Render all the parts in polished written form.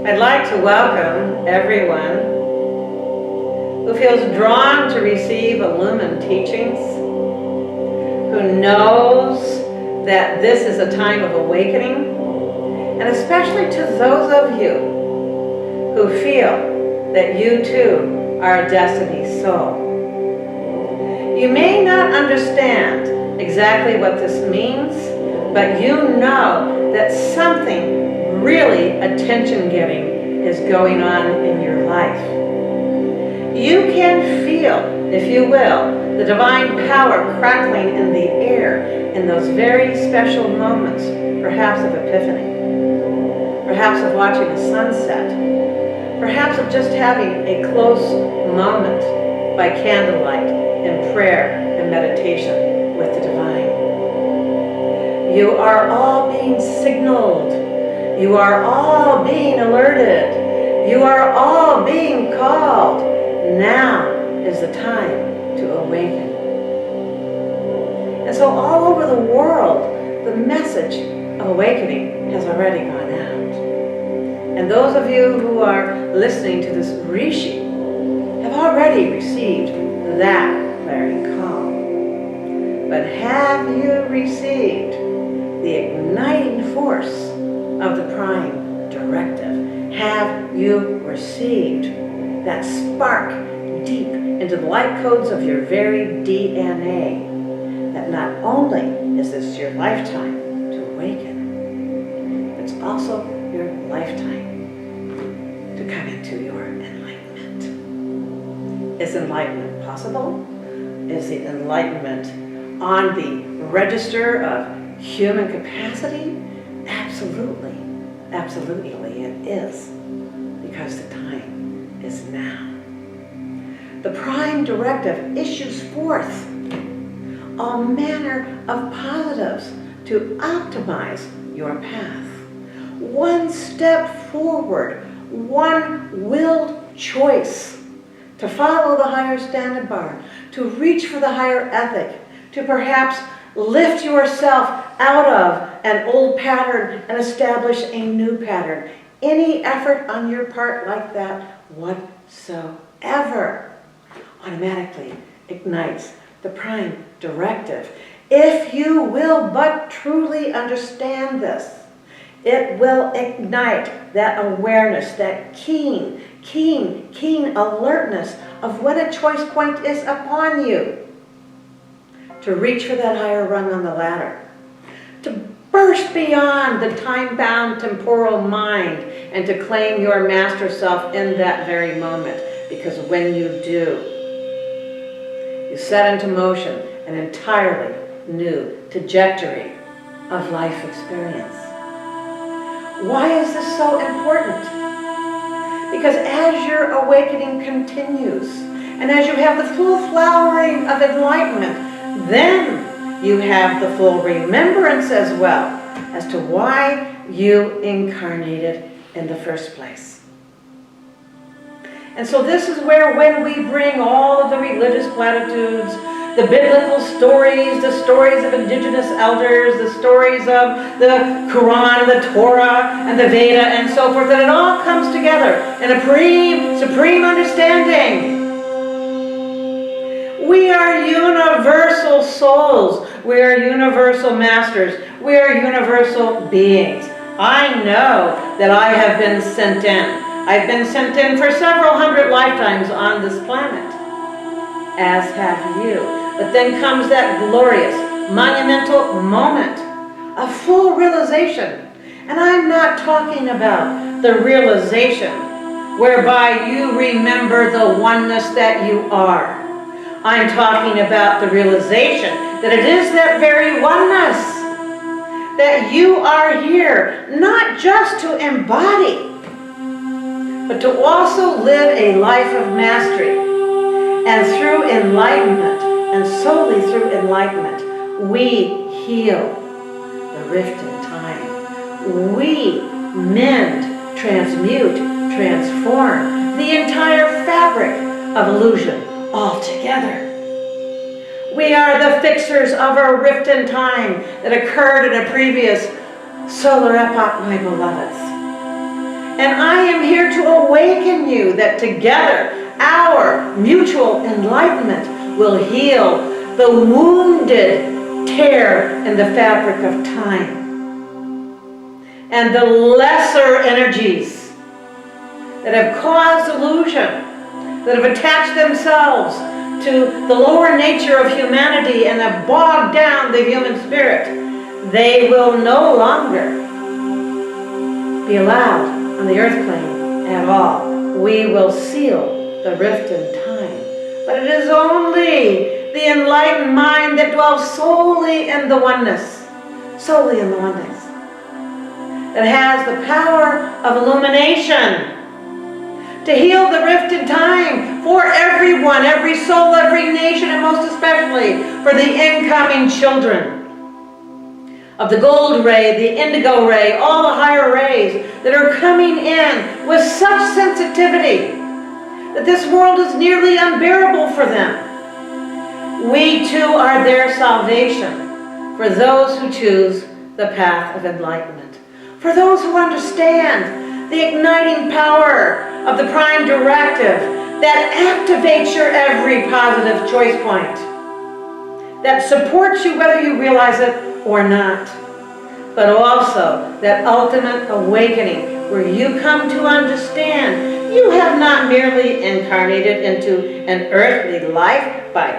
I'd like to welcome everyone who feels drawn to receive illumined teachings, who knows that this is a time of awakening, and especially to those of you who feel that you too are a destiny soul. You may not understand exactly what this means, but you know that something really attention-getting is going on in your life. You can feel, if you will, the divine power crackling in the air in those very special moments, perhaps of epiphany, perhaps of watching a sunset, perhaps of just having a close moment by candlelight in prayer and meditation with the divine. You are all being signaled. You are all being alerted. You are all being called. Now is the time to awaken. And so all over the world, the message of awakening has already gone out. And those of you who are listening to this Rishi have already received that clarion call. But have you received the igniting force of the prime directive? Have you received that spark deep into the light codes of your very DNA, that not only is this your lifetime to awaken, it's also your lifetime to come into your enlightenment? Is enlightenment possible? Is the enlightenment on the register of human capacity? Absolutely. Absolutely it is, because the time is now. The prime directive issues forth all manner of positives to optimize your path. One step forward, one willed choice to follow the higher standard bar, to reach for the higher ethic, to perhaps lift yourself out of an old pattern and establish a new pattern. Any effort on your part like that whatsoever automatically ignites the prime directive. If you will but truly understand this, it will ignite that awareness, that keen alertness of what a choice point is upon you, to reach for that higher rung on the ladder, to burst beyond the time-bound temporal mind and to claim your master self in that very moment. Because when you do, you set into motion an entirely new trajectory of life experience. Why is this so important? Because as your awakening continues, and as you have the full flowering of enlightenment, then you have the full remembrance as well as to why you incarnated in the first place. And so this is where, when we bring all of the religious platitudes, the biblical stories, the stories of indigenous elders, the stories of the Quran, the Torah, and the Veda, and so forth, that it all comes together in a supreme understanding. We are universal souls. We are universal masters. We are universal beings. I know that I have been sent in. I've been sent in for several hundred lifetimes on this planet, as have you. But then comes that glorious, monumental moment of full realization. And I'm not talking about the realization whereby you remember the oneness that you are. I'm talking about the realization that it is that very oneness, that you are here not just to embody, but to also live a life of mastery. And through enlightenment, and solely through enlightenment, we heal the rift in time. We mend, transmute, transform the entire fabric of illusion altogether. We are the fixers of a rift in time that occurred in a previous solar epoch, my beloveds. And I am here to awaken you that together our mutual enlightenment will heal the wounded tear in the fabric of time. And the lesser energies that have caused illusion, that have attached themselves to the lower nature of humanity and have bogged down the human spirit, they will no longer be allowed on the earth plane at all. We will seal the rift in time. But it is only the enlightened mind that dwells solely in the oneness, that has the power of illumination to heal the rift in time for everyone, every soul, every nation, and most especially for the incoming children of the gold ray, the indigo ray, all the higher rays that are coming in with such sensitivity that this world is nearly unbearable for them. We too are their salvation for those who choose the path of enlightenment, for those who understand the igniting power of the prime directive that activates your every positive choice point, that supports you whether you realize it or not, but also that ultimate awakening where you come to understand you have not merely incarnated into an earthly life by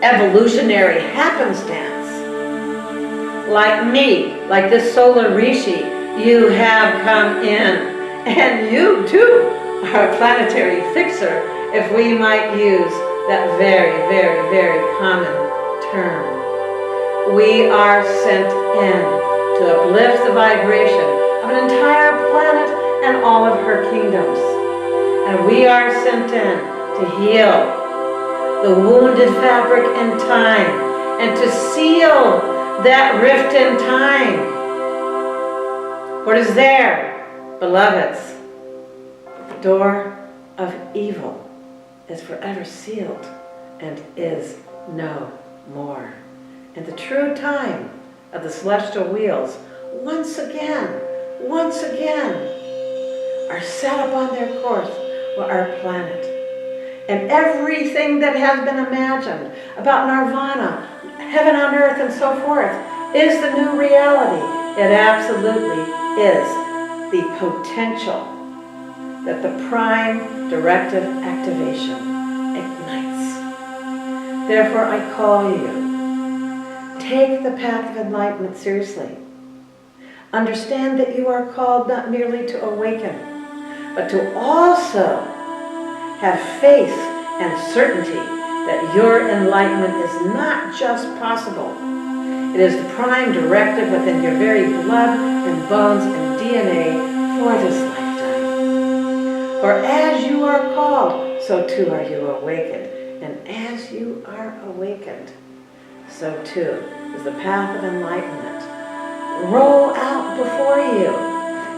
evolutionary happenstance. Like me, like this solar Rishi, you have come in, and you too are a planetary fixer, if we might use that very, very, very common term. We are sent in to uplift the vibration of an entire planet and all of her kingdoms. And we are sent in to heal the wounded fabric in time and to seal that rift in time. What is there, beloveds? The door of evil is forever sealed and is no more. And the true time of the celestial wheels once again are set upon their course for our planet. And everything that has been imagined about nirvana, heaven on earth and so forth, is the new reality. It absolutely is the potential that the prime directive activation ignites. Therefore, I call you, take the path of enlightenment seriously. Understand that you are called not merely to awaken, but to also have faith and certainty that your enlightenment is not just possible. It is the prime directive within your very blood and bones and DNA for this lifetime. For as you are called, so too are you awakened. And as you are awakened, so too is the path of enlightenment roll out before you.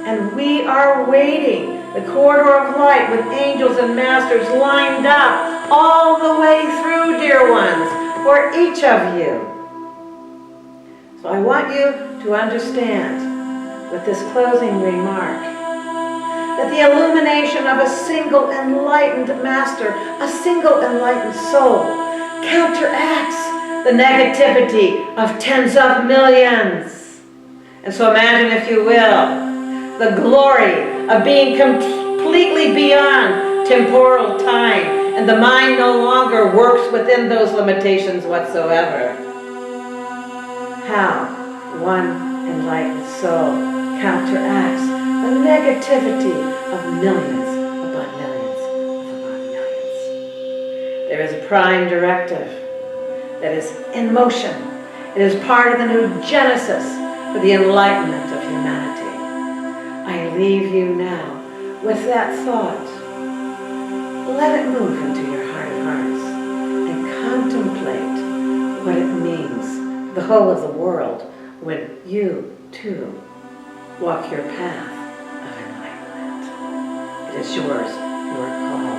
And we are waiting, the corridor of light with angels and masters lined up all the way through, dear ones, for each of you. So I want you to understand with this closing remark that the illumination of a single enlightened master, a single enlightened soul, counteracts the negativity of tens of millions. And so imagine, if you will, the glory of being completely beyond temporal time, and the mind no longer works within those limitations whatsoever. How one enlightened soul counteracts the negativity of millions upon millions upon millions. There is a prime directive that is in motion. It is part of the new genesis for the enlightenment of humanity. I leave you now with that thought. Let it move into your heart of hearts and contemplate what it means, the whole of the world, when you too walk your path of enlightenment. It is yours, your call.